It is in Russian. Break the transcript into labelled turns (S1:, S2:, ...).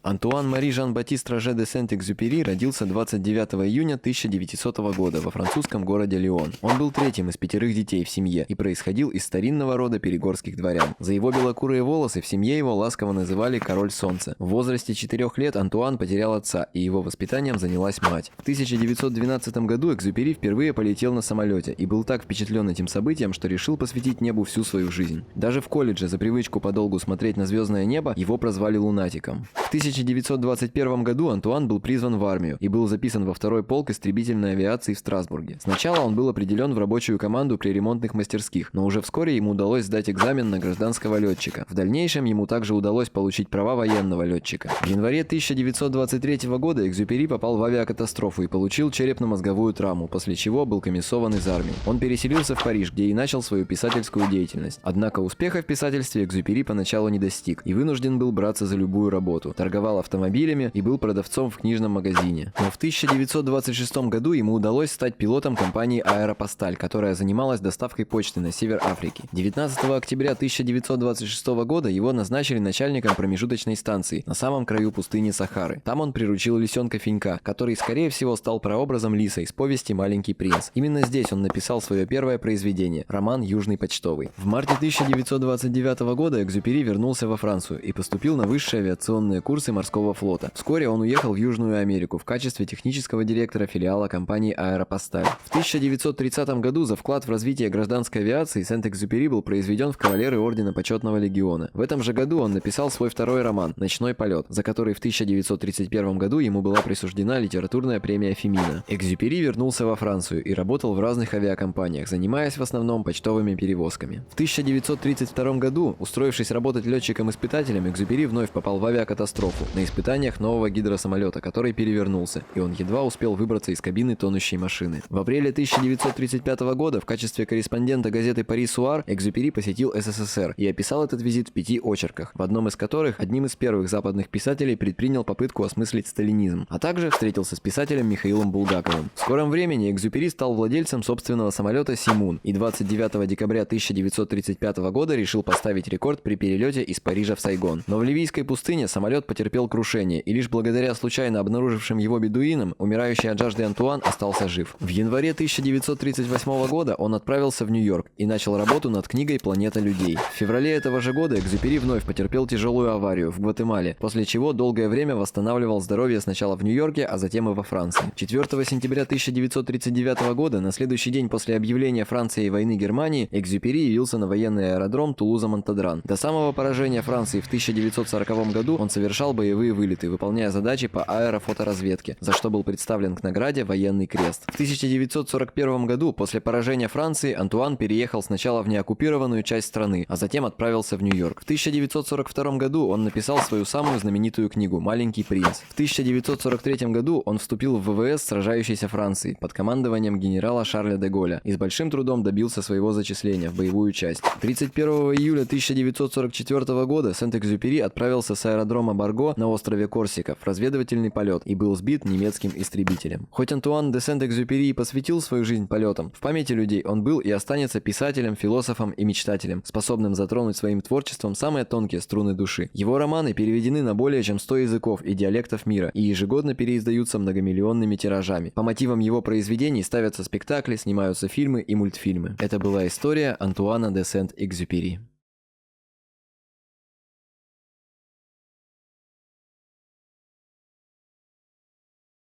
S1: Антуан Мари Жан-Батист Роже де Сент-Экзюпери родился 29 июня 1900 года во французском городе Лион. Он был третьим из 5 детей в семье и происходил из старинного рода перегорских дворян. За его белокурые волосы в семье его ласково называли «Король Солнца». В возрасте 4 лет Антуан потерял отца, и его воспитанием занялась мать. В 1912 году Экзюпери впервые полетел на самолете и был так впечатлен этим событием, что решил посвятить небу всю свою жизнь. Даже в колледже за привычку подолгу смотреть на звездное небо его прозвали лунатиком. В 1921 году Антуан был призван в армию и был записан во 2-й полк истребительной авиации в Страсбурге. Сначала он был определен в рабочую команду при ремонтных мастерских, но уже вскоре ему удалось сдать экзамен на гражданского летчика. В дальнейшем ему также удалось получить права военного летчика. В январе 1923 года Экзюпери попал в авиакатастрофу и получил черепно-мозговую травму, после чего был комиссован из армии. Он переселился в Париж, где и начал свою писательскую деятельность. Однако успеха в писательстве Экзюпери поначалу не достиг и вынужден был браться за любую работу. Торговал автомобилями и был продавцом в книжном магазине. Но в 1926 году ему удалось стать пилотом компании «Аэропосталь», которая занималась доставкой почты на север Африки. 19 октября 1926 года его назначили начальником промежуточной станции на самом краю пустыни Сахары. Там он приручил лисенка Финька, который, скорее всего, стал прообразом лиса из повести «Маленький принц». Именно здесь он написал свое первое произведение – роман «Южный почтовый». В марте 1929 года Экзюпери вернулся во Францию и поступил на высшие авиационные курсы морского флота. Вскоре он уехал в Южную Америку в качестве технического директора филиала компании «Аэропосталь». В 1930 году за вклад в развитие гражданской авиации Сент-Экзюпери был произведен в кавалеры Ордена Почетного Легиона. В этом же году он написал свой второй роман «Ночной полет», за который в 1931 году ему была присуждена литературная премия Фемина. Экзюпери вернулся во Францию и работал в разных авиакомпаниях, занимаясь в основном почтовыми перевозками. В 1932 году, устроившись работать летчиком-испытателем, Экзюпери вновь попал в авиакатастрофу на испытаниях нового гидросамолета, который перевернулся, и он едва успел выбраться из кабины тонущей машины. В апреле 1935 года в качестве корреспондента газеты «Пари-Суар» Экзюпери посетил СССР и описал этот визит в 5 очерках, в одном из которых одним из первых западных писателей предпринял попытку осмыслить сталинизм, а также встретился с писателем Михаилом Булгаковым. В скором времени Экзюпери стал владельцем собственного самолета «Симун» и 29 декабря 1935 года решил поставить рекорд при перелете из Парижа в Сайгон. Но в ливийской пустыне самолет потерпел крушение, и лишь благодаря случайно обнаружившим его бедуинам умирающий от жажды Антуан остался жив. В январе 1938 года он отправился в Нью-Йорк и начал работу над книгой «Планета людей». В феврале этого же года Экзюпери вновь потерпел тяжелую аварию в Гватемале, после чего долгое время восстанавливал здоровье сначала в Нью-Йорке, а затем и во Франции. 4 сентября 1939 года, на следующий день после объявления Францией войны Германии, Экзюпери явился на военный аэродром Тулуза-Монтадран. До самого поражения Франции в 1940 году он совершал боевые вылеты, выполняя задачи по аэрофоторазведке, за что был представлен к награде военный крест. В 1941 году, после поражения Франции, Антуан переехал сначала в неоккупированную часть страны, а затем отправился в Нью-Йорк. В 1942 году он написал свою самую знаменитую книгу «Маленький принц». В 1943 году он вступил в ВВС сражающейся Франции под командованием генерала Шарля де Голля и с большим трудом добился своего зачисления в боевую часть. 31 июля 1944 года Сент-Экзюпери отправился с аэродрома Барго на острове Корсика в разведывательный полет и был сбит немецким истребителем. Хоть Антуан де Сент-Экзюпери посвятил свою жизнь полетам, в памяти людей он был и останется писателем, философом и мечтателем, способным затронуть своим творчеством самые тонкие струны души. Его романы переведены на более чем 100 языков и диалектов мира и ежегодно переиздаются многомиллионными тиражами. По мотивам его произведений ставятся спектакли, снимаются фильмы и мультфильмы. Это была история Антуана де Сент-Экзюпери.